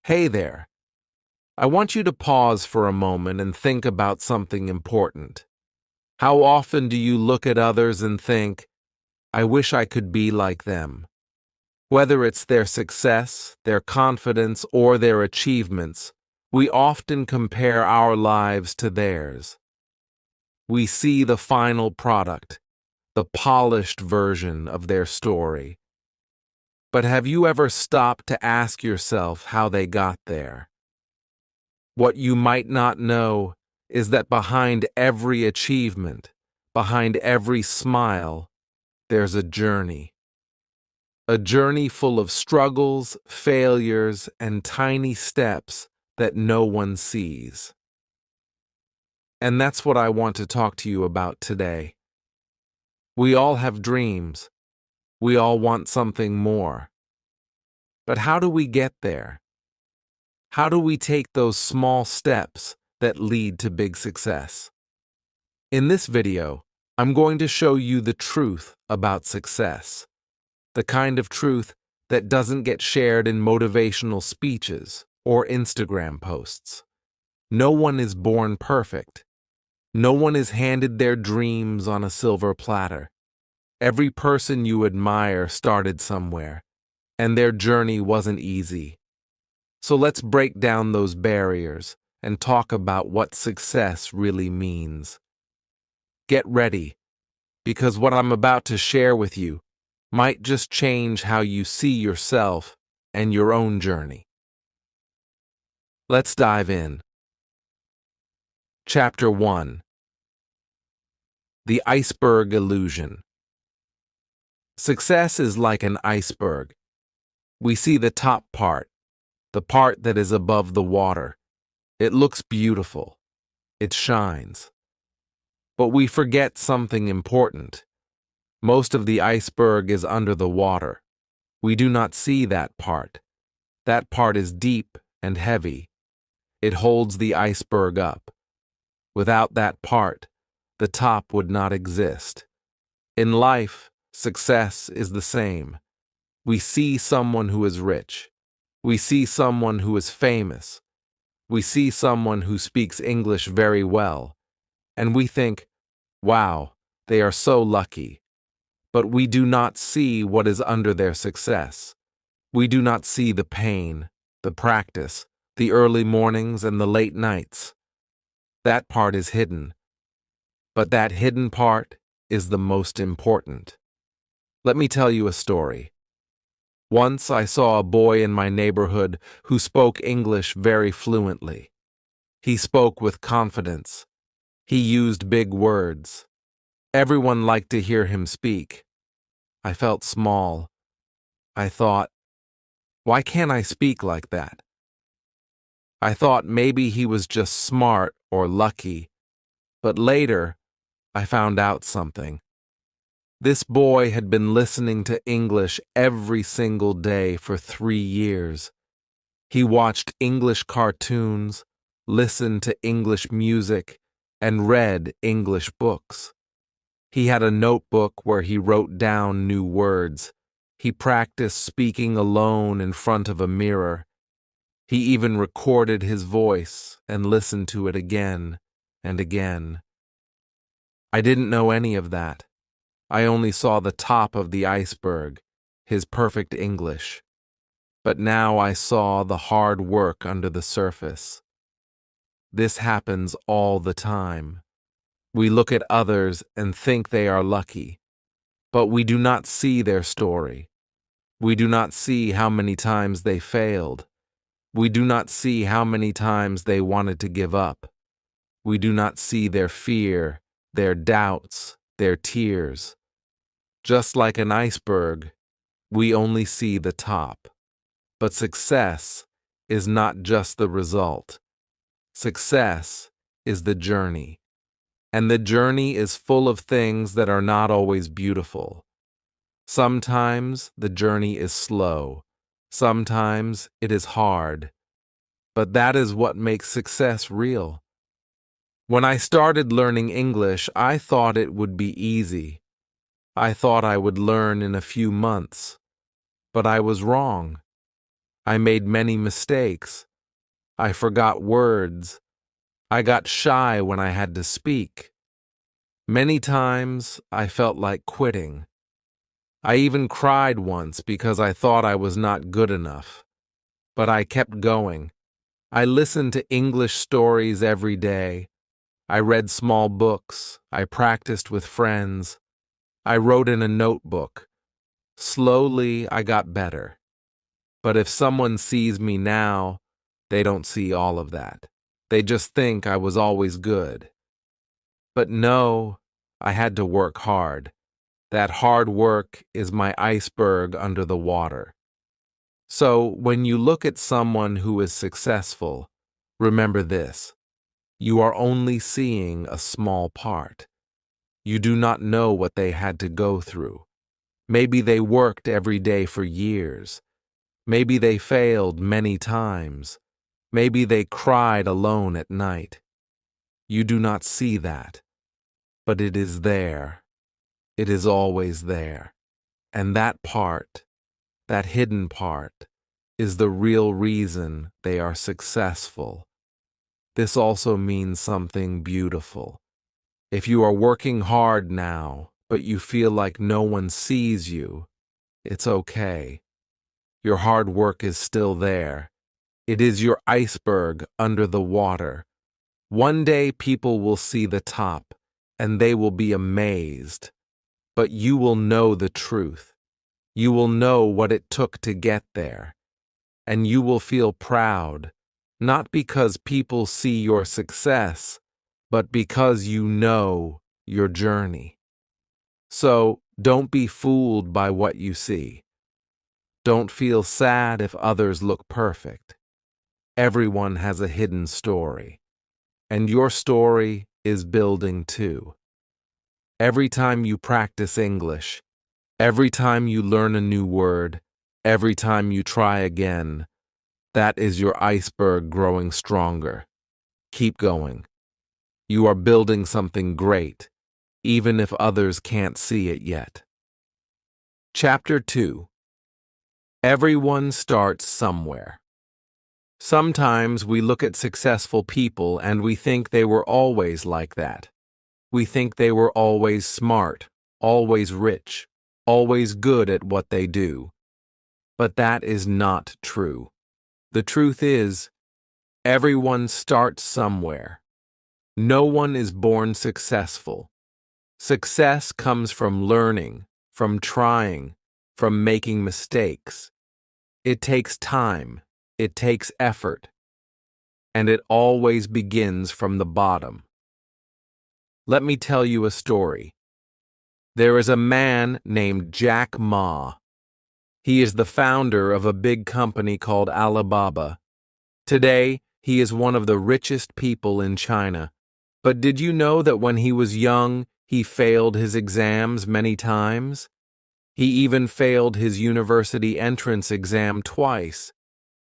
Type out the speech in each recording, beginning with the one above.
Hey there. I want you to pause for a moment and think about something important. How often do you look at others and think, I wish I could be like them? Whether it's their success, their confidence, or their achievements, we often compare our lives to theirs. We see the final product, the polished version of their story. But have you ever stopped to ask yourself how they got there? What you might not know is that behind every achievement, behind every smile, there's a journey. A journey full of struggles, failures, and tiny steps that no one sees. And that's what I want to talk to you about today. We all have dreams. We all want something more. But how do we get there? How do we take those small steps that lead to big success? In this video, I'm going to show you the truth about success, the kind of truth that doesn't get shared in motivational speeches or Instagram posts. No one is born perfect. No one is handed their dreams on a silver platter. Every person you admire started somewhere, and their journey wasn't easy. So let's break down those barriers and talk about what success really means. Get ready, because what I'm about to share with you might just change how you see yourself and your own journey. Let's dive in. Chapter 1. The Iceberg Illusion. Success is like an iceberg. We see the top part, the part that is above the water. It looks beautiful. It shines. But we forget something important. Most of the iceberg is under the water. We do not see that part. That part is deep and heavy. It holds the iceberg up. Without that part, the top would not exist. In life, success is the same. We see someone who is rich. We see someone who is famous. We see someone who speaks English very well. And we think, wow, they are so lucky. But we do not see what is under their success. We do not see the pain, the practice, the early mornings and the late nights. That part is hidden. But that hidden part is the most important. Let me tell you a story. Once I saw a boy in my neighborhood who spoke English very fluently. He spoke with confidence. He used big words. Everyone liked to hear him speak. I felt small. I thought, why can't I speak like that? I thought maybe he was just smart or lucky. But later, I found out something. This boy had been listening to English every single day for 3 years. He watched English cartoons, listened to English music, and read English books. He had a notebook where he wrote down new words. He practiced speaking alone in front of a mirror. He even recorded his voice and listened to it again and again. I didn't know any of that. I only saw the top of the iceberg, his perfect English. But now I saw the hard work under the surface. This happens all the time. We look at others and think they are lucky, but we do not see their story. We do not see how many times they failed. We do not see how many times they wanted to give up. We do not see their fear, their doubts, their tears. Just like an iceberg, we only see the top. But success is not just the result. Success is the journey. And the journey is full of things that are not always beautiful. Sometimes the journey is slow. Sometimes it is hard. But that is what makes success real. When I started learning English, I thought it would be easy. I thought I would learn in a few months. But I was wrong. I made many mistakes. I forgot words. I got shy when I had to speak. Many times I felt like quitting. I even cried once because I thought I was not good enough. But I kept going. I listened to English stories every day. I read small books. I practiced with friends. I wrote in a notebook. Slowly, I got better. But if someone sees me now, they don't see all of that. They just think I was always good. But no, I had to work hard. That hard work is my iceberg under the water. So when you look at someone who is successful, remember this: you are only seeing a small part. You do not know what they had to go through. Maybe they worked every day for years. Maybe they failed many times. Maybe they cried alone at night. You do not see that, but it is there. It is always there. And that part, that hidden part, is the real reason they are successful. This also means something beautiful. If you are working hard now, but you feel like no one sees you, it's okay. Your hard work is still there. It is your iceberg under the water. One day people will see the top, and they will be amazed. But you will know the truth. You will know what it took to get there. And you will feel proud, not because people see your success, but because you know your journey. So don't be fooled by what you see. Don't feel sad if others look perfect. Everyone has a hidden story, and your story is building too. Every time you practice English, every time you learn a new word, every time you try again, that is your iceberg growing stronger. Keep going. You are building something great, even if others can't see it yet. Chapter 2. Everyone starts somewhere. Sometimes we look at successful people and we think they were always like that. We think they were always smart, always rich, always good at what they do. But that is not true. The truth is, everyone starts somewhere. No one is born successful. Success comes from learning, from trying, from making mistakes. It takes time. It takes effort. And it always begins from the bottom. Let me tell you a story. There is a man named Jack Ma. He is the founder of a big company called Alibaba. Today, he is one of the richest people in China. But did you know that when he was young, he failed his exams many times? He even failed his university entrance exam twice.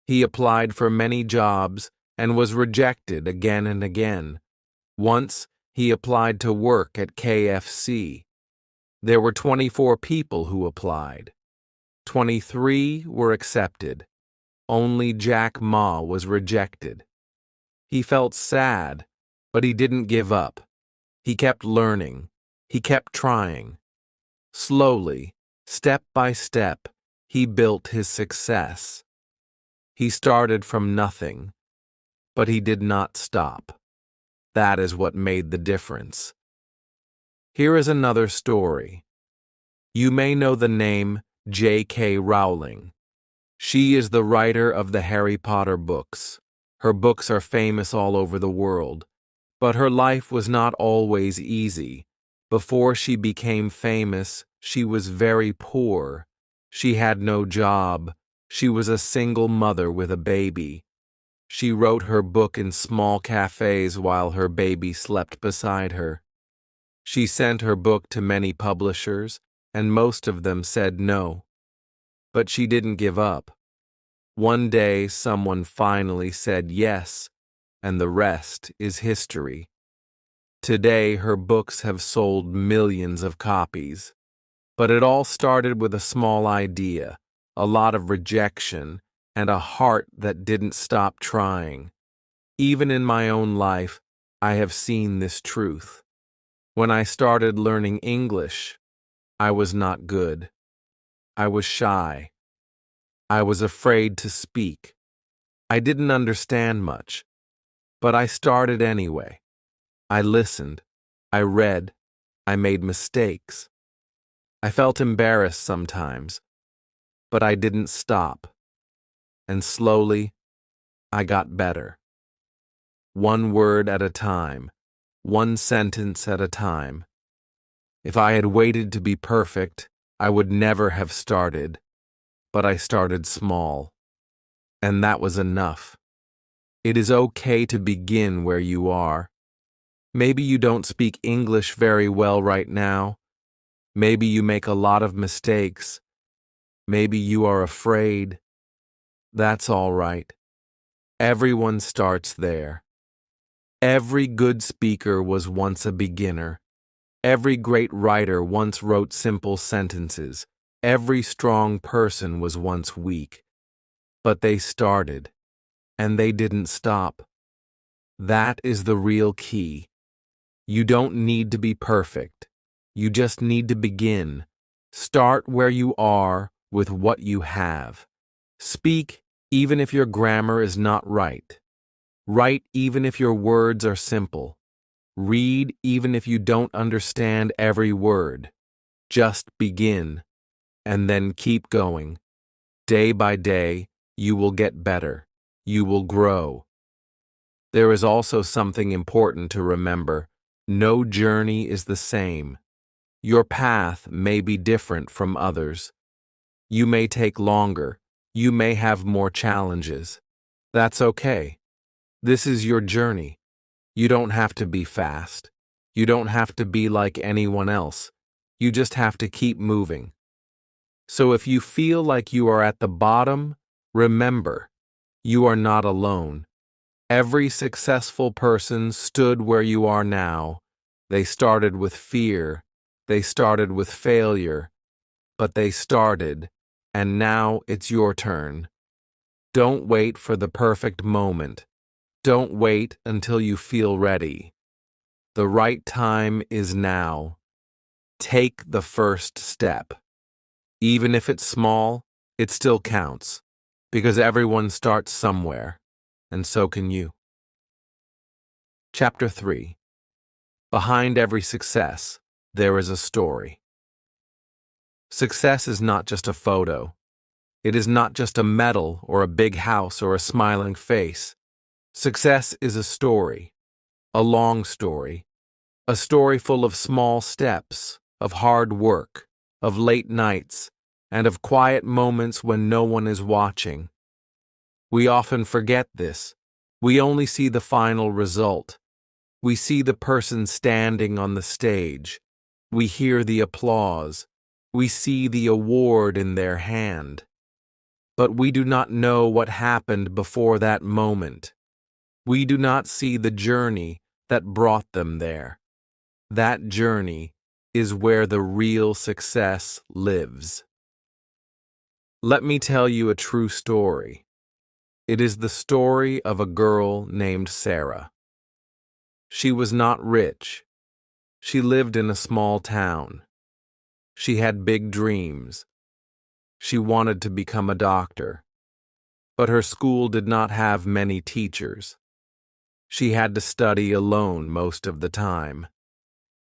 He applied for many jobs and was rejected again and again. Once, he applied to work at KFC. There were 24 people who applied. 23 were accepted. Only Jack Ma was rejected. He felt sad, but he didn't give up. He kept learning. He kept trying. Slowly, step by step, he built his success. He started from nothing, but he did not stop. That is what made the difference. Here is another story. You may know the name J.K. Rowling. She is the writer of the Harry Potter books. Her books are famous all over the world. But her life was not always easy. Before she became famous, she was very poor. She had no job. She was a single mother with a baby. She wrote her book in small cafes while her baby slept beside her. She sent her book to many publishers, and most of them said no. But she didn't give up. One day, someone finally said yes, and the rest is history. Today, her books have sold millions of copies. But it all started with a small idea, a lot of rejection, and a heart that didn't stop trying. Even in my own life, I have seen this truth. When I started learning English, I was not good. I was shy. I was afraid to speak. I didn't understand much, but I started anyway. I listened. I read. I made mistakes. I felt embarrassed sometimes, but I didn't stop. And slowly, I got better. One word at a time, one sentence at a time. If I had waited to be perfect, I would never have started, but I started small. And that was enough. It is okay to begin where you are. Maybe you don't speak English very well right now. Maybe you make a lot of mistakes. Maybe you are afraid. That's all right. Everyone starts there. Every good speaker was once a beginner. Every great writer once wrote simple sentences. Every strong person was once weak. But they started, and they didn't stop. That is the real key. You don't need to be perfect. You just need to begin. Start where you are with what you have. Speak even if your grammar is not right. Write even if your words are simple. Read even if you don't understand every word. Just begin, and then keep going. Day by day, you will get better. You will grow. There is also something important to remember. No journey is the same. Your path may be different from others. You may take longer. You may have more challenges. That's okay. This is your journey. You don't have to be fast. You don't have to be like anyone else. You just have to keep moving. So if you feel like you are at the bottom, remember, you are not alone. Every successful person stood where you are now. They started with fear. They started with failure. But they started, and now it's your turn. Don't wait for the perfect moment. Don't wait until you feel ready. The right time is now. Take the first step. Even if it's small, it still counts, because everyone starts somewhere, and so can you. Chapter 3. Behind every success, there is a story. Success is not just a photo. It is not just a medal or a big house or a smiling face. Success is a story, a long story, a story full of small steps, of hard work, of late nights, and of quiet moments when no one is watching. We often forget this. We only see the final result. We see the person standing on the stage. We hear the applause. We see the award in their hand. But we do not know what happened before that moment. We do not see the journey that brought them there. That journey is where the real success lives. Let me tell you a true story. It is the story of a girl named Sarah. She was not rich. She lived in a small town. She had big dreams. She wanted to become a doctor. But her school did not have many teachers. She had to study alone most of the time.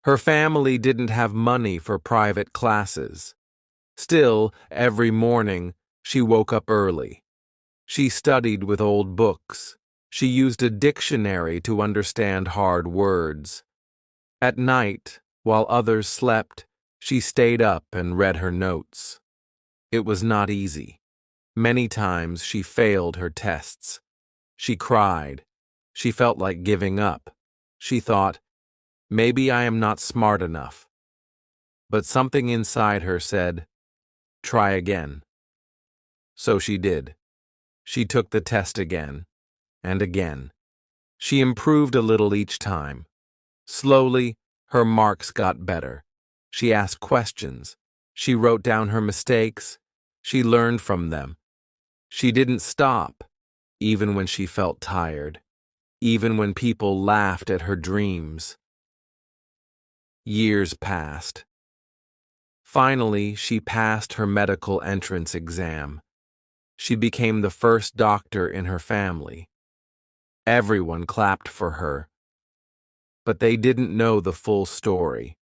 Her family didn't have money for private classes. Still, every morning, she woke up early. She studied with old books. She used a dictionary to understand hard words. At night, while others slept, she stayed up and read her notes. It was not easy. Many times she failed her tests. She cried. She felt like giving up. She thought, maybe I am not smart enough. But something inside her said, try again. So she did. She took the test again, and again. She improved a little each time. Slowly, her marks got better. She asked questions. She wrote down her mistakes. She learned from them. She didn't stop, even when she felt tired, even when people laughed at her dreams. Years passed. Finally, she passed her medical entrance exam. She became the first doctor in her family. Everyone clapped for her. But they didn't know the full story.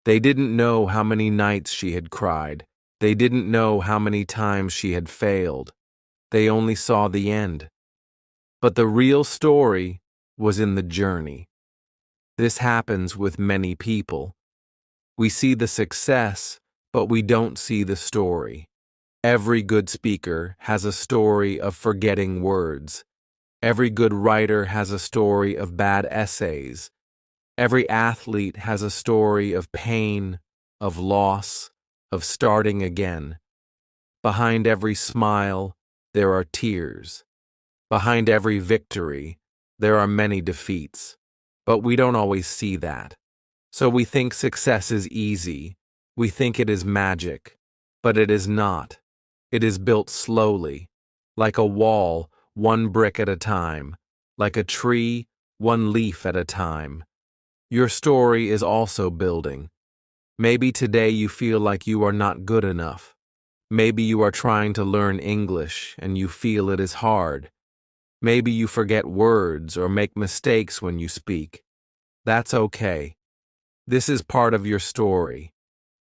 They didn't know how many nights she had cried. They didn't know how many times she had failed. They only saw the end. But the real story was in the journey. This happens with many people. We see the success, but we don't see the story. Every good speaker has a story of forgetting words. Every good writer has a story of bad essays. Every athlete has a story of pain, of loss, of starting again. Behind every smile, there are tears. Behind every victory, there are many defeats. But we don't always see that. So we think success is easy. We think it is magic. But it is not. It is built slowly, like a wall, one brick at a time, like a tree, one leaf at a time. Your story is also building. Maybe today you feel like you are not good enough. Maybe you are trying to learn English and you feel it is hard. Maybe you forget words or make mistakes when you speak. That's okay. This is part of your story.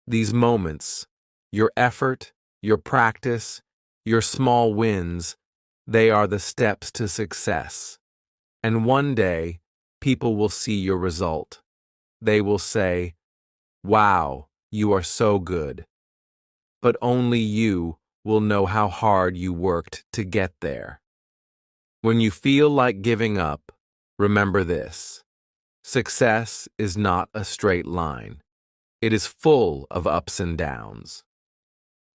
These moments, your effort, your practice, your small wins, they are the steps to success. And one day, people will see your result. They will say, "Wow, you are so good." But only you will know how hard you worked to get there. When you feel like giving up, remember this. Success is not a straight line. It is full of ups and downs.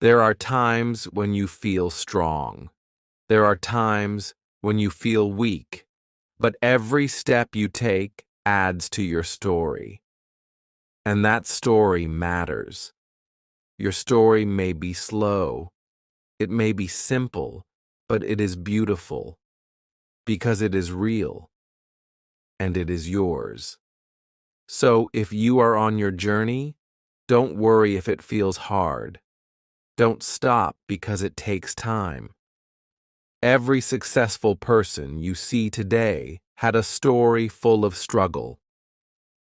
There are times when you feel strong. There are times when you feel weak. But every step you take adds to your story. And that story matters. Your story may be slow. It may be simple, but it is beautiful. Because it is real. And it is yours. So if you are on your journey, don't worry if it feels hard. Don't stop because it takes time. Every successful person you see today had a story full of struggle.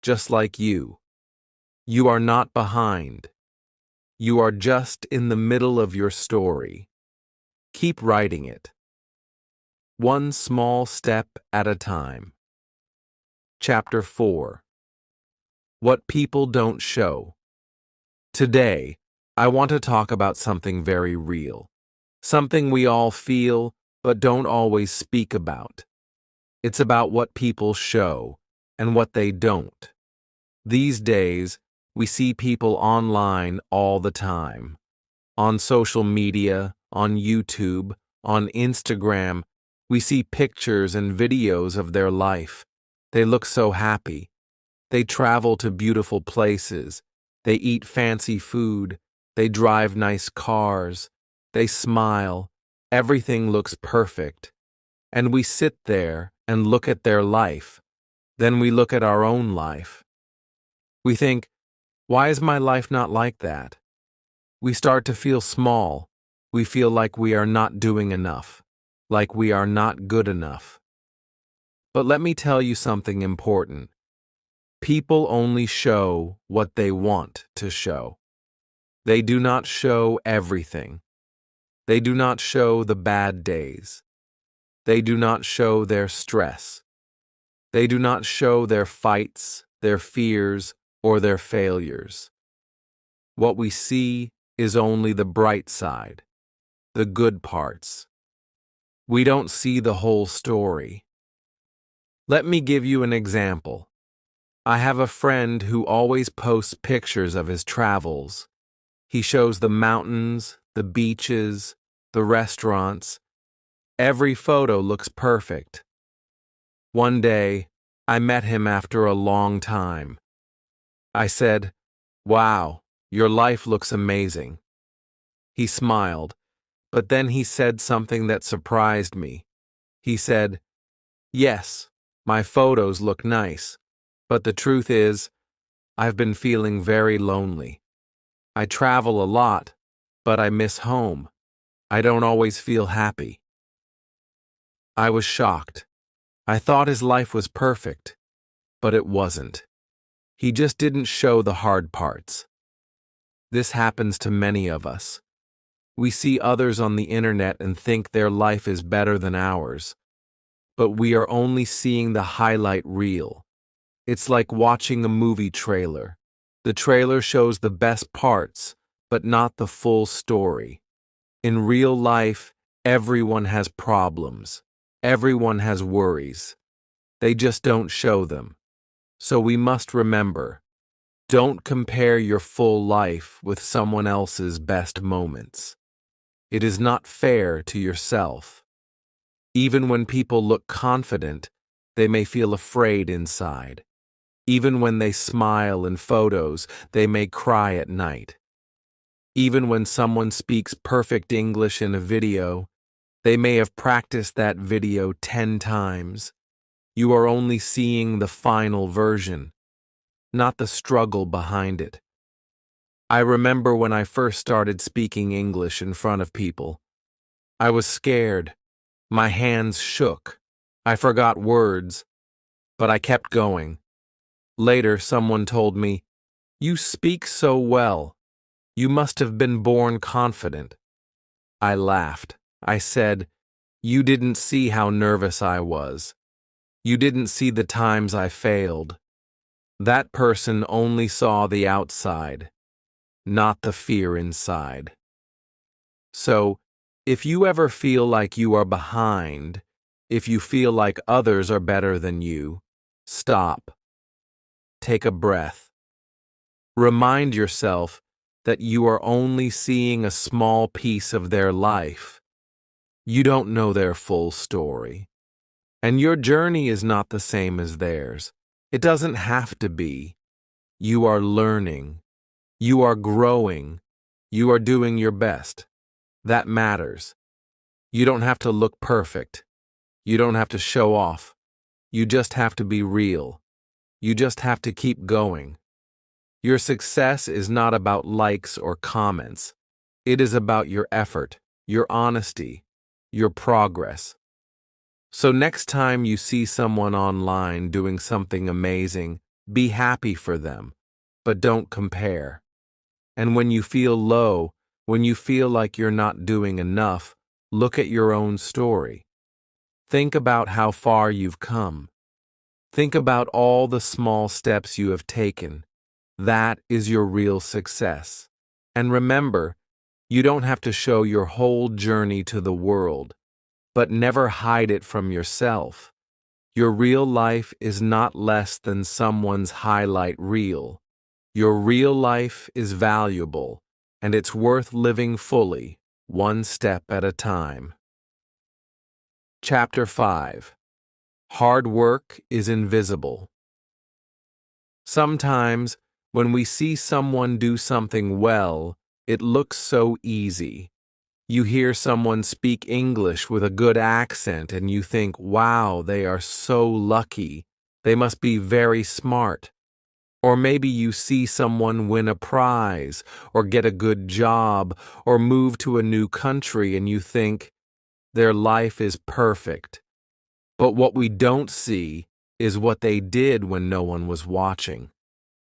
Just like you. You are not behind. You are just in the middle of your story. Keep writing it. One small step at a time. Chapter 4. What people don't show. Today, I want to talk about something very real. Something we all feel, but don't always speak about. It's about what people show and what they don't. These days, we see people online all the time. On social media, on YouTube, on Instagram, we see pictures and videos of their life. They look so happy. They travel to beautiful places. They eat fancy food. They drive nice cars. They smile. Everything looks perfect. And we sit there and look at their life. Then we look at our own life. We think, why is my life not like that? We start to feel small. We feel like we are not doing enough, like we are not good enough. But let me tell you something important. People only show what they want to show. They do not show everything. They do not show the bad days. They do not show their stress. They do not show their fights, their fears, or their failures. What we see is only the bright side, the good parts. We don't see the whole story. Let me give you an example. I have a friend who always posts pictures of his travels. He shows the mountains, the beaches, the restaurants. Every photo looks perfect. One day, I met him after a long time. I said, "Wow, your life looks amazing." He smiled, But then he said something that surprised me. He said, "Yes, my photos look nice, but the truth is, I've been feeling very lonely. I travel a lot, but I miss home. I don't always feel happy." I was shocked. I thought his life was perfect, but it wasn't. He just didn't show the hard parts. This happens to many of us. We see others on the internet and think their life is better than ours, but we are only seeing the highlight reel. It's like watching a movie trailer. The trailer shows the best parts, but not the full story. In real life, everyone has problems. Everyone has worries. They just don't show them. So we must remember, don't compare your full life with someone else's best moments. It is not fair to yourself. Even when people look confident, they may feel afraid inside. Even when they smile in photos, they may cry at night. Even when someone speaks perfect English in a video, they may have practiced that video 10 times. You are only seeing the final version, not the struggle behind it. I remember when I first started speaking English in front of people. I was scared. My hands shook. I forgot words, but I kept going. Later, someone told me, "You speak so well. You must have been born confident." I laughed. I said, "You didn't see how nervous I was. You didn't see the times I failed." That person only saw the outside, not the fear inside. So, if you ever feel like you are behind, if you feel like others are better than you, stop. Take a breath. Remind yourself that you are only seeing a small piece of their life. You don't know their full story. And your journey is not the same as theirs. It doesn't have to be. You are learning. You are growing. You are doing your best. That matters. You don't have to look perfect. You don't have to show off. You just have to be real. You just have to keep going. Your success is not about likes or comments. It is about your effort, your honesty, your progress. So next time you see someone online doing something amazing, be happy for them, but don't compare. And when you feel low, when you feel like you're not doing enough, look at your own story. Think about how far you've come. Think about all the small steps you have taken. That is your real success. And remember, you don't have to show your whole journey to the world, but never hide it from yourself. Your real life is not less than someone's highlight reel. Your real life is valuable, and it's worth living fully, one step at a time. Chapter 5. Hard work is invisible. Sometimes, when we see someone do something well, it looks so easy. You hear someone speak English with a good accent and you think, wow, they are so lucky. They must be very smart. Or maybe you see someone win a prize, or get a good job, or move to a new country and you think, their life is perfect. But what we don't see is what they did when no one was watching.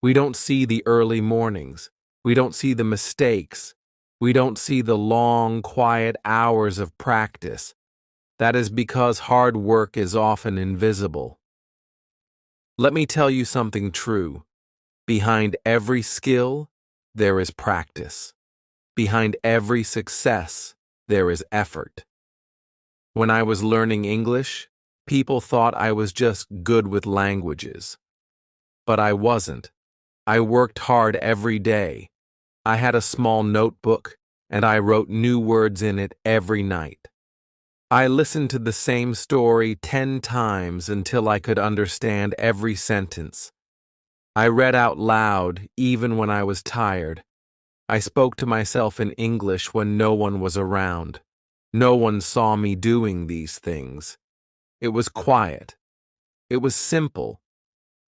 We don't see the early mornings. We don't see the mistakes. We don't see the long, quiet hours of practice. That is because hard work is often invisible. Let me tell you something true. Behind every skill, there is practice. Behind every success, there is effort. When I was learning English, people thought I was just good with languages. But I wasn't. I worked hard every day. I had a small notebook, and I wrote new words in it every night. I listened to the same story 10 times until I could understand every sentence. I read out loud even when I was tired. I spoke to myself in English when no one was around. No one saw me doing these things. It was quiet. It was simple,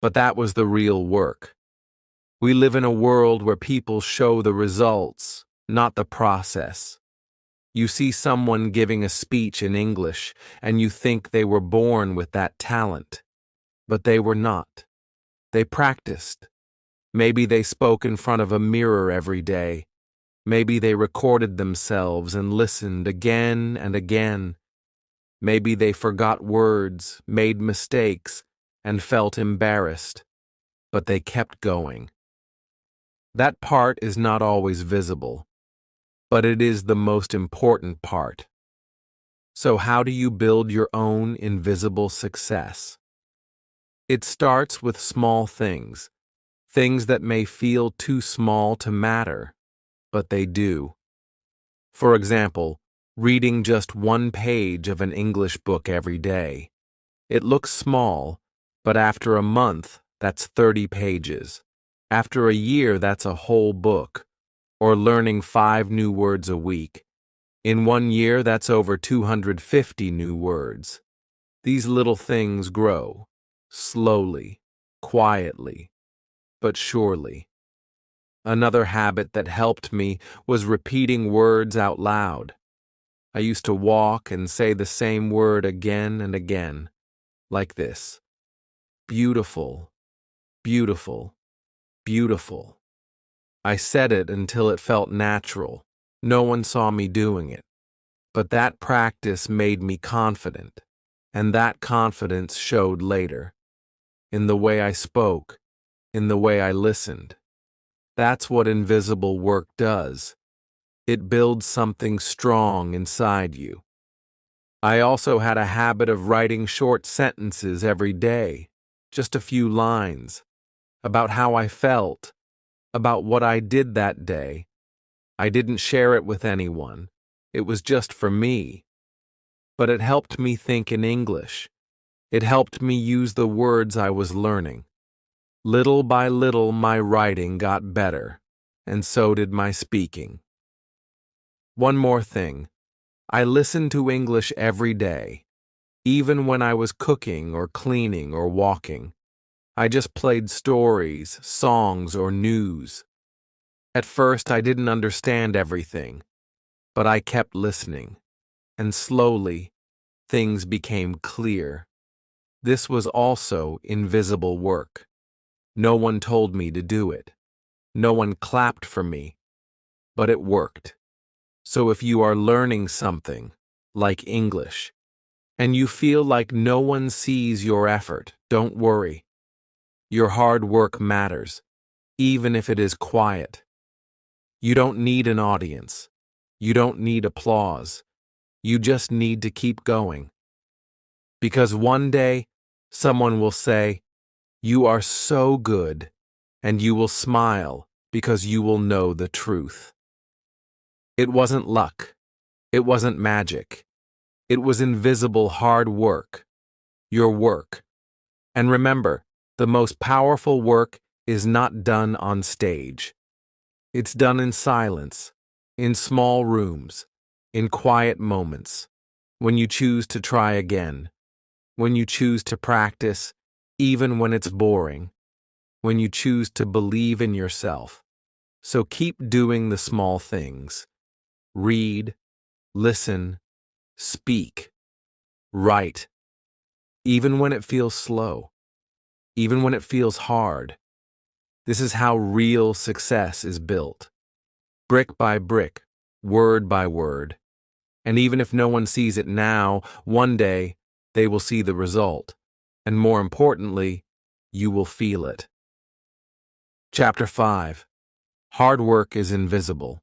but that was the real work. We live in a world where people show the results, not the process. You see someone giving a speech in English, and you think they were born with that talent. But they were not. They practiced. Maybe they spoke in front of a mirror every day. Maybe they recorded themselves and listened again and again. Maybe they forgot words, made mistakes, and felt embarrassed. But they kept going. That part is not always visible, but it is the most important part. So how do you build your own invisible success? It starts with small things, things that may feel too small to matter, but they do. For example, reading just one page of an English book every day. It looks small, but after a month, that's 30 pages. After a year, that's a whole book. Or learning 5 new words a week. In 1 year, that's over 250 new words. These little things grow, slowly, quietly, but surely. Another habit that helped me was repeating words out loud. I used to walk and say the same word again and again, like this: beautiful, beautiful, beautiful. I said it until it felt natural. No one saw me doing it. But that practice made me confident, and that confidence showed later, in the way I spoke, in the way I listened. That's what invisible work does. It builds something strong inside you. I also had a habit of writing short sentences every day, just a few lines, about how I felt, about what I did that day. I didn't share it with anyone. It was just for me. But it helped me think in English. It helped me use the words I was learning. Little by little, my writing got better, and so did my speaking. One more thing. I listened to English every day, even when I was cooking or cleaning or walking. I just played stories, songs, or news. At first, I didn't understand everything, but I kept listening, and slowly, things became clear. This was also invisible work. No one told me to do it. No one clapped for me, but it worked. So if you are learning something, like English, and you feel like no one sees your effort, don't worry. Your hard work matters, even if it is quiet. You don't need an audience. You don't need applause. You just need to keep going. Because one day, someone will say, "You are so good," and you will smile because you will know the truth. It wasn't luck. It wasn't magic. It was invisible hard work. Your work. And remember, the most powerful work is not done on stage. It's done in silence, in small rooms, in quiet moments, when you choose to try again, when you choose to practice, even when it's boring, when you choose to believe in yourself. So keep doing the small things. Read, listen, speak, write, even when it feels slow, even when it feels hard. This is how real success is built. Brick by brick, word by word. And even if no one sees it now, one day they will see the result. And more importantly, you will feel it. Chapter 5. Hard work is invisible.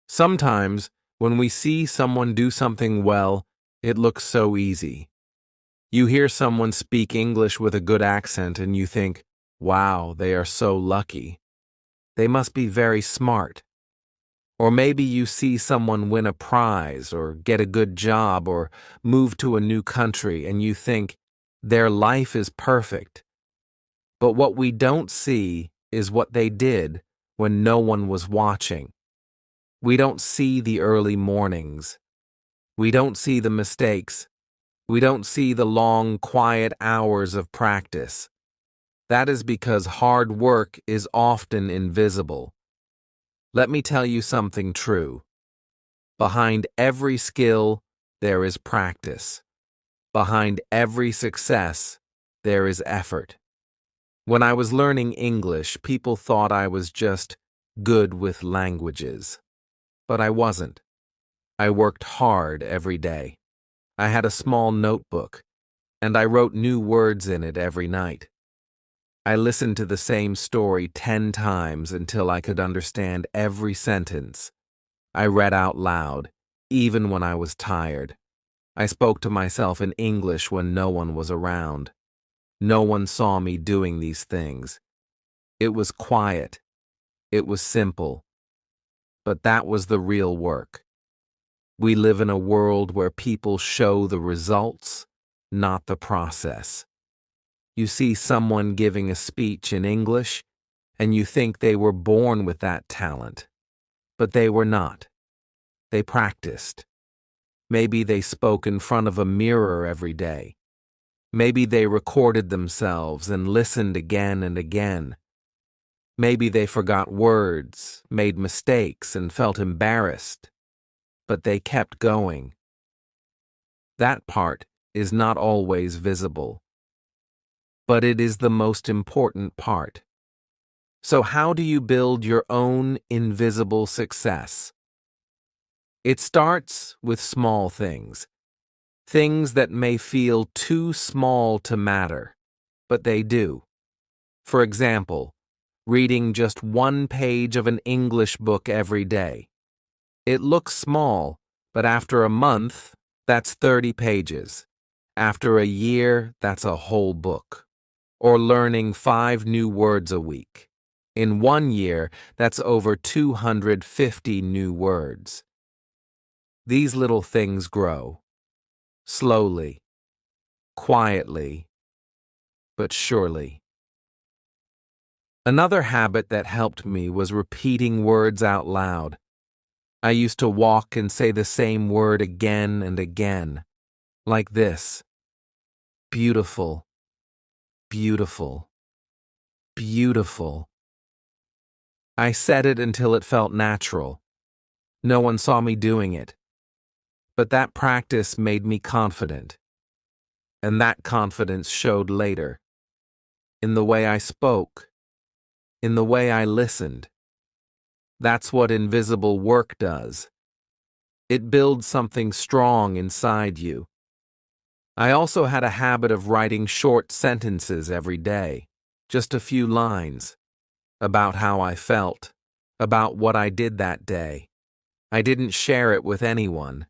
Sometimes, when we see someone do something well, it looks so easy. You hear someone speak English with a good accent and you think, wow, they are so lucky. They must be very smart. Or maybe you see someone win a prize or get a good job or move to a new country and you think, their life is perfect. But what we don't see is what they did when no one was watching. We don't see the early mornings. We don't see the mistakes. We don't see the long, quiet hours of practice. That is because hard work is often invisible. Let me tell you something true. Behind every skill, there is practice. Behind every success, there is effort. When I was learning English, people thought I was just good with languages. But I wasn't. I worked hard every day. I had a small notebook, and I wrote new words in it every night. I listened to the same story 10 times until I could understand every sentence. I read out loud, even when I was tired. I spoke to myself in English when no one was around. No one saw me doing these things. It was quiet. It was simple. But that was the real work. We live in a world where people show the results, not the process. You see someone giving a speech in English, and you think they were born with that talent. But they were not. They practiced. Maybe they spoke in front of a mirror every day. Maybe they recorded themselves and listened again and again. Maybe they forgot words, made mistakes, and felt embarrassed. But they kept going. That part is not always visible. But it is the most important part. So how do you build your own invisible success? It starts with small things. Things that may feel too small to matter, but they do. For example, reading just one page of an English book every day. It looks small, but after a month, that's 30 pages. After a year, that's a whole book. Or learning 5 new words a week. In 1 year, that's over 250 new words. These little things grow. Slowly, quietly, but surely. Another habit that helped me was repeating words out loud. I used to walk and say the same word again and again, like this: beautiful, beautiful, beautiful. I said it until it felt natural. No one saw me doing it. But that practice made me confident. And that confidence showed later. In the way I spoke. In the way I listened. That's what invisible work does. It builds something strong inside you. I also had a habit of writing short sentences every day, just a few lines, about how I felt, about what I did that day. I didn't share it with anyone.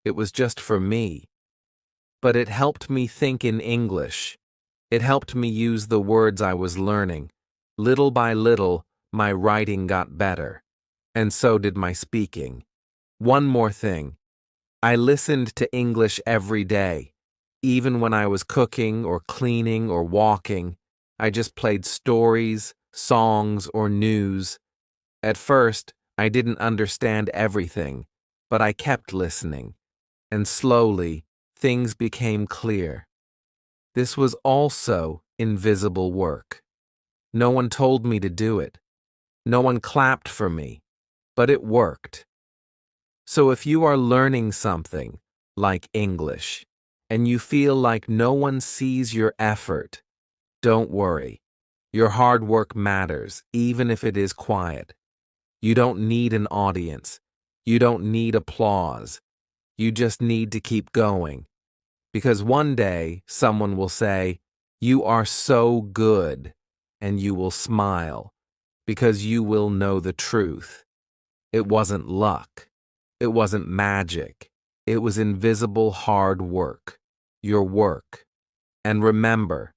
It was just for me. But it helped me think in English. It helped me use the words I was learning. Little by little, my writing got better. And so did my speaking. One more thing. I listened to English every day. Even when I was cooking or cleaning or walking, I just played stories, songs, or news. At first, I didn't understand everything, but I kept listening. And slowly, things became clear. This was also invisible work. No one told me to do it. No one clapped for me, but it worked. So if you are learning something, like English, and you feel like no one sees your effort, don't worry. Your hard work matters, even if it is quiet. You don't need an audience. You don't need applause. You just need to keep going. Because one day, someone will say, "You are so good," and you will smile, because you will know the truth. It wasn't luck. It wasn't magic. It was invisible hard work. Your work. And remember,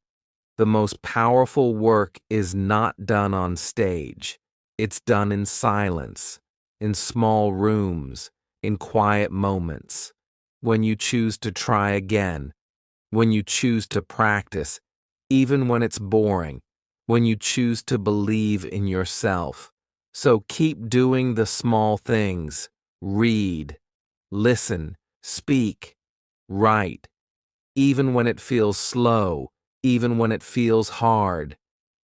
the most powerful work is not done on stage. It's done in silence, in small rooms, in quiet moments. When you choose to try again, when you choose to practice, even when it's boring, when you choose to believe in yourself. So keep doing the small things. Read, listen, speak, write, even when it feels slow, even when it feels hard.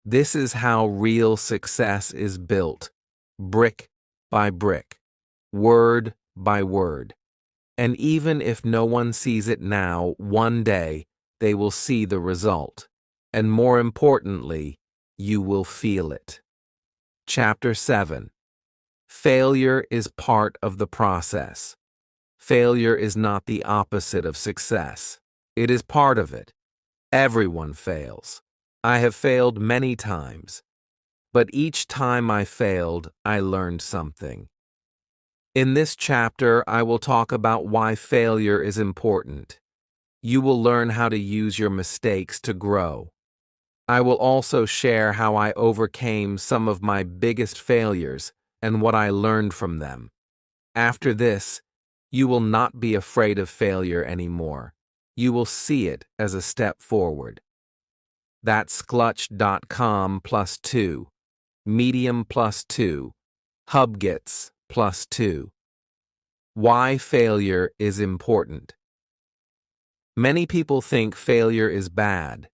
This is how real success is built, brick by brick, word by word. And even if no one sees it now, one day they will see the result. And more importantly, you will feel it. Chapter 7. Failure is part of the process. Failure is not the opposite of success. It is part of it. Everyone fails. I have failed many times. But each time I failed, I learned something. In this chapter, I will talk about why failure is important. You will learn how to use your mistakes to grow. I will also share how I overcame some of my biggest failures and what I learned from them. After this, you will not be afraid of failure anymore. You will see it as a step forward. That's Clutch.com +2, Medium +2, Hubgets +2. Why failure is important. Many people think failure is bad.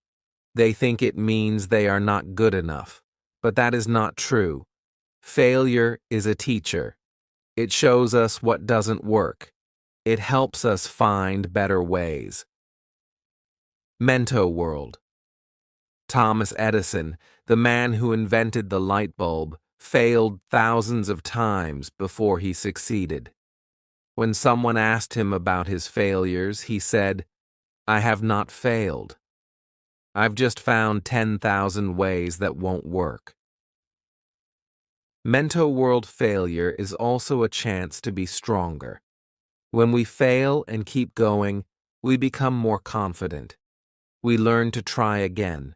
They think it means they are not good enough, but that is not true. Failure is a teacher. It shows us what doesn't work. It helps us find better ways. Mento World. Thomas Edison, the man who invented the light bulb, failed thousands of times before he succeeded. When someone asked him about his failures, he said, "I have not failed. I've just found 10,000 ways that won't work." Mento World failure is also a chance to be stronger. When we fail and keep going, we become more confident. We learn to try again.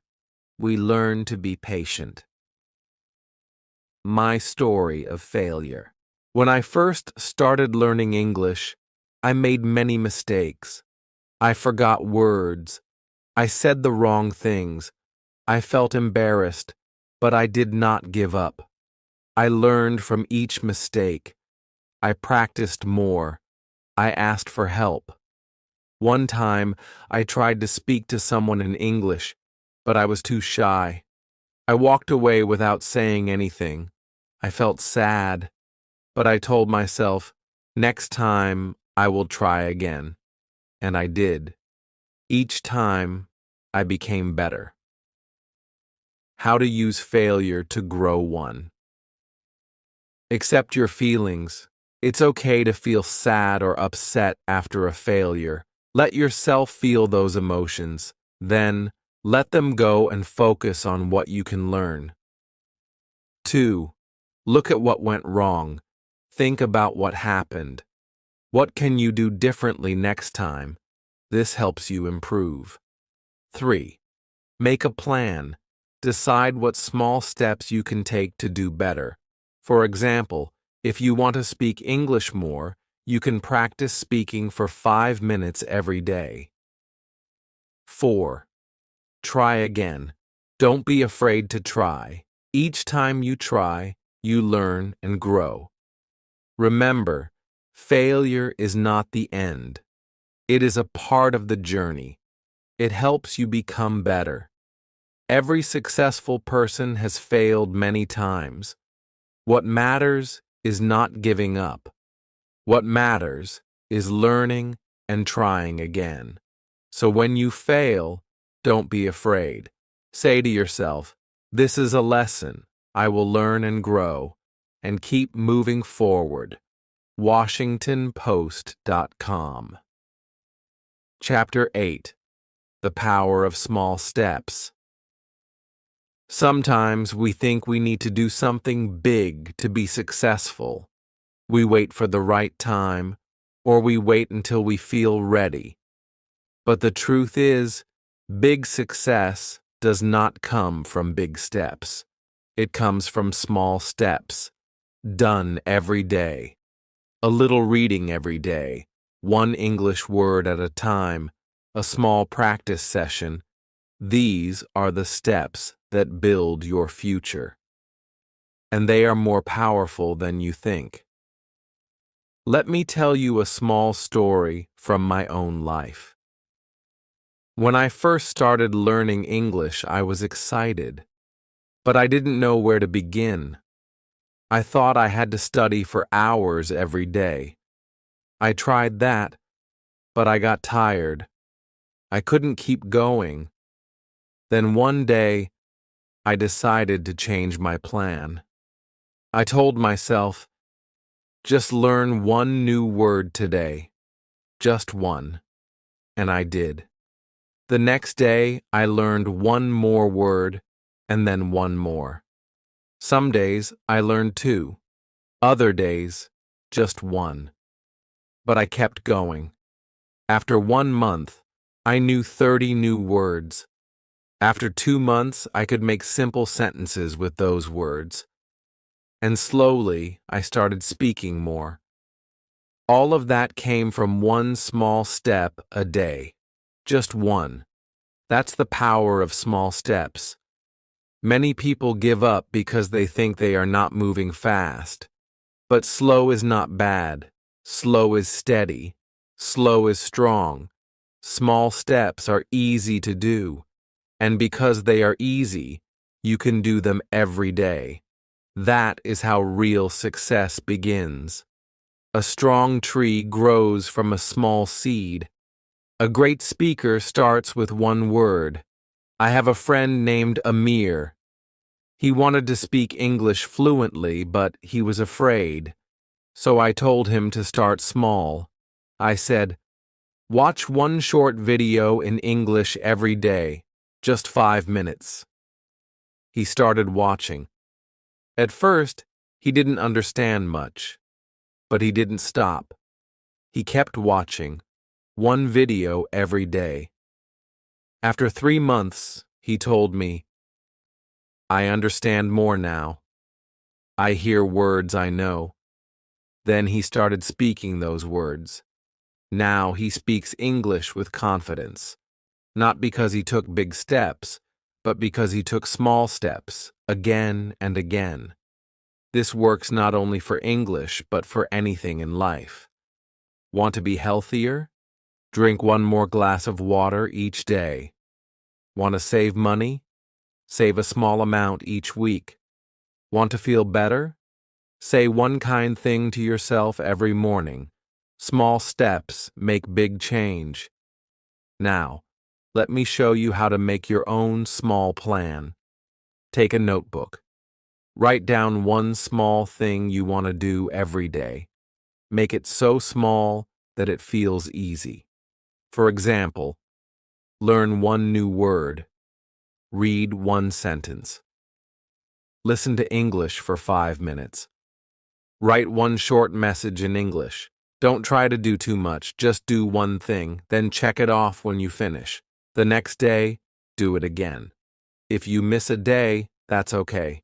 We learn to be patient. My story of failure. When I first started learning English, I made many mistakes. I forgot words. I said the wrong things. I felt embarrassed, but I did not give up. I learned from each mistake. I practiced more. I asked for help. One time, I tried to speak to someone in English, but I was too shy. I walked away without saying anything. I felt sad, but I told myself, next time I will try again. And I did. Each time, I became better. How to use failure to grow one. Accept your feelings. It's okay to feel sad or upset after a failure. Let yourself feel those emotions. Then, let them go and focus on what you can learn. 2. Look at what went wrong. Think about what happened. What can you do differently next time? This helps you improve. 3. Make a plan. Decide what small steps you can take to do better. For example, if you want to speak English more, you can practice speaking for 5 minutes every day. 4. Try again. Don't be afraid to try. Each time you try, you learn and grow. Remember, failure is not the end. It is a part of the journey. It helps you become better. Every successful person has failed many times. What matters is not giving up. What matters is learning and trying again. So when you fail, don't be afraid. Say to yourself, "This is a lesson. I will learn and grow," and keep moving forward. WashingtonPost.com. Chapter 8. The Power of Small Steps. Sometimes we think we need to do something big to be successful. We wait for the right time, or we wait until we feel ready. But the truth is, big success does not come from big steps. It comes from small steps, done every day. A little reading every day, one English word at a time, a small practice session. These are the steps that build your future. and they are more powerful than you think. Let me tell you a small story from my own life. When I first started learning English, I was excited, but I didn't know where to begin. I thought I had to study for hours every day. I tried that, but I got tired. I couldn't keep going. Then one day, I decided to change my plan. I told myself, just learn one new word today. Just one. And I did. The next day, I learned one more word, and then one more. Some days, I learned two. Other days, just one. But I kept going. After 1 month, I knew 30 new words. After 2 months, I could make simple sentences with those words. And slowly, I started speaking more. All of that came from one small step a day. Just one. That's the power of small steps. Many people give up because they think they are not moving fast. But slow is not bad. Slow is steady. Slow is strong. Small steps are easy to do. And because they are easy, you can do them every day. That is how real success begins. A strong tree grows from a small seed. A great speaker starts with one word. I have a friend named Amir. He wanted to speak English fluently, but he was afraid. So I told him to start small. I said, watch one short video in English every day, just 5 minutes. He started watching. At first, he didn't understand much, but he didn't stop. He kept watching, one video every day. After 3 months, he told me, I understand more now. I hear words I know. Then he started speaking those words. Now he speaks English with confidence, not because he took big steps, but because he took small steps, again and again. This works not only for English, but for anything in life. Want to be healthier? Drink one more glass of water each day. Want to save money? Save a small amount each week. Want to feel better? Say one kind thing to yourself every morning. Small steps make big change. Now, let me show you how to make your own small plan. Take a notebook. Write down one small thing you want to do every day. Make it so small that it feels easy. For example, learn one new word. Read one sentence. Listen to English for 5 minutes. Write one short message in English. Don't try to do too much, just do one thing, then check it off when you finish. The next day, do it again. If you miss a day, that's okay.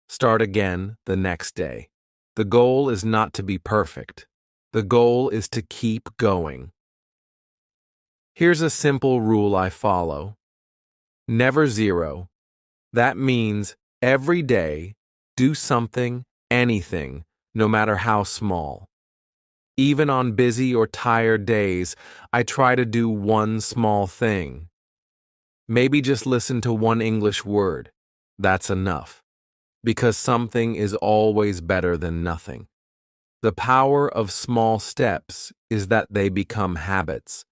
Start again the next day. The goal is not to be perfect. The goal is to keep going. Here's a simple rule I follow. Never zero. That means every day, do something, anything, no matter how small. Even on busy or tired days, I try to do one small thing. Maybe just listen to one English word. That's enough. Because something is always better than nothing. The power of small steps is that they become habits,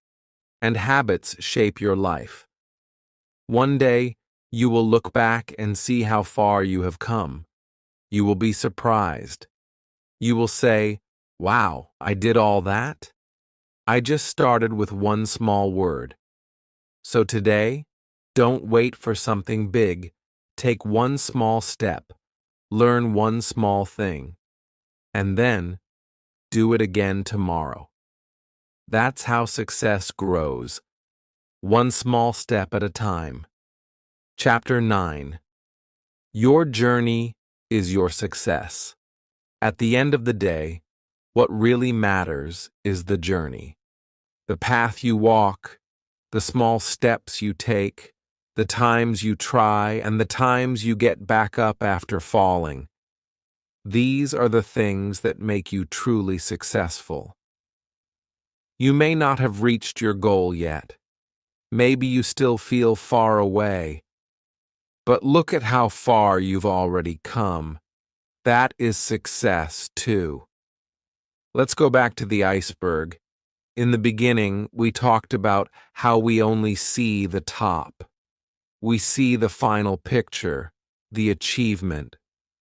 and habits shape your life. One day, you will look back and see how far you have come. You will be surprised. You will say, wow, I did all that? I just started with one small word. So today, don't wait for something big. Take one small step. Learn one small thing. And then, do it again tomorrow. That's how success grows. One small step at a time. Chapter 9. Your journey is your success. At the end of the day, what really matters is the journey. The path you walk, the small steps you take, the times you try, and the times you get back up after falling. These are the things that make you truly successful. You may not have reached your goal yet. Maybe you still feel far away. But look at how far you've already come. That is success, too. Let's go back to the iceberg. In the beginning, we talked about how we only see the top. We see the final picture, the achievement,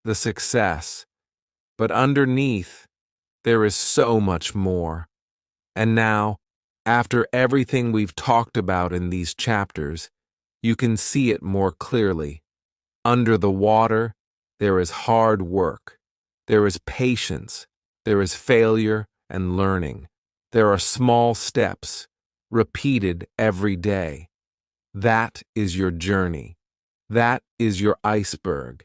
the success. But underneath, there is so much more. And now, after everything we've talked about in these chapters, you can see it more clearly. Under the water, there is hard work. There is patience. There is failure and learning. There are small steps, repeated every day. That is your journey. That is your iceberg.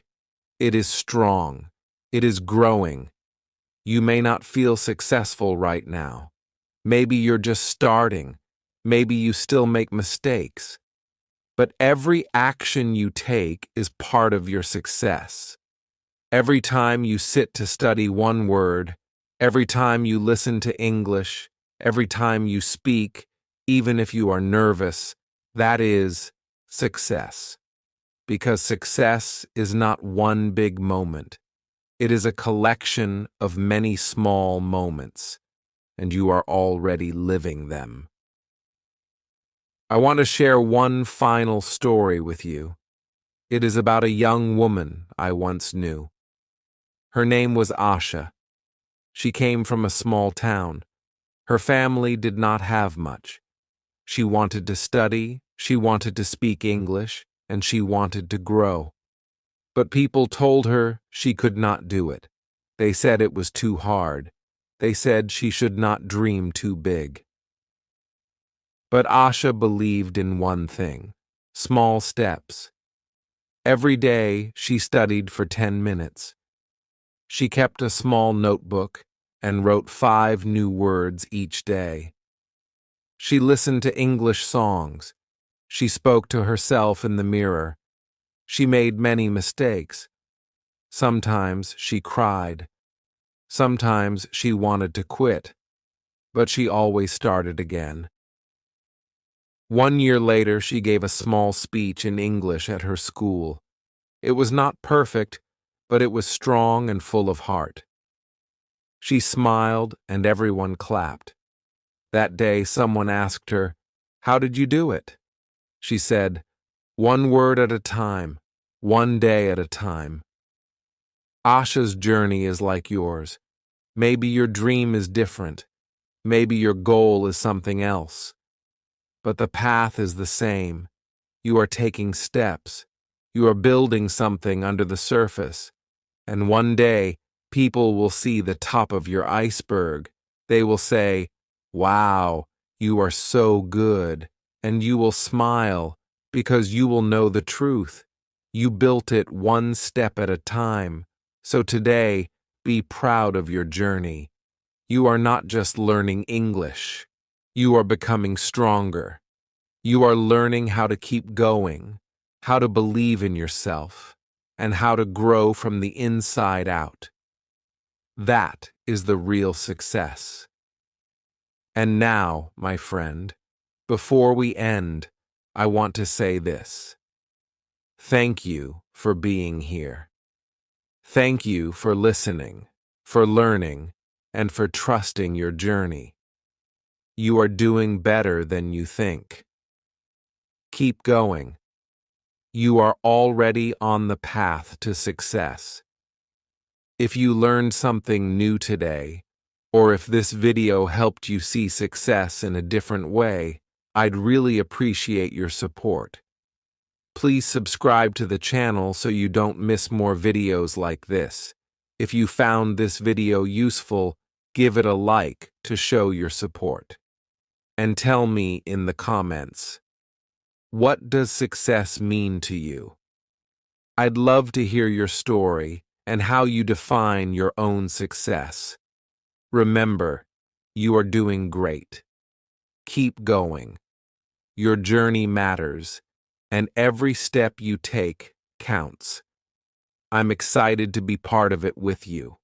It is strong. It is growing. You may not feel successful right now. Maybe you're just starting. Maybe you still make mistakes. But every action you take is part of your success. Every time you sit to study one word, every time you listen to English, every time you speak, even if you are nervous, that is success. Because success is not one big moment. It is a collection of many small moments, and you are already living them. I want to share one final story with you. It is about a young woman I once knew. Her name was Asha. She came from a small town. Her family did not have much. She wanted to study, she wanted to speak English, and she wanted to grow. But people told her she could not do it. They said it was too hard. They said she should not dream too big. But Asha believed in one thing: small steps. Every day she studied for 10 minutes. She kept a small notebook and wrote 5 new words each day. She listened to English songs. She spoke to herself in the mirror. She made many mistakes. Sometimes she cried. Sometimes she wanted to quit. But she always started again. 1 year later, she gave a small speech in English at her school. It was not perfect, but it was strong and full of heart. She smiled, and everyone clapped. That day, someone asked her, "How did you do it?" She said, "1 word at a time, 1 day at a time." Asha's journey is like yours. Maybe your dream is different. Maybe your goal is something else. But the path is the same. You are taking steps. You are building something under the surface. And one day, people will see the top of your iceberg. They will say, "Wow, you are so good." And you will smile because you will know the truth. You built it 1 step at a time. So today, be proud of your journey. You are not just learning English. You are becoming stronger. You are learning how to keep going, how to believe in yourself, and how to grow from the inside out. That is the real success. And now, my friend, before we end, I want to say this. Thank you for being here. Thank you for listening, for learning, and for trusting your journey. You are doing better than you think. Keep going. You are already on the path to success. If you learned something new today, or if this video helped you see success in a different way, I'd really appreciate your support. Please subscribe to the channel so you don't miss more videos like this. If you found this video useful, give it a like to show your support. And tell me in the comments, what does success mean to you? I'd love to hear your story and how you define your own success. Remember, you are doing great. Keep going. Your journey matters, and every step you take counts. I'm excited to be part of it with you.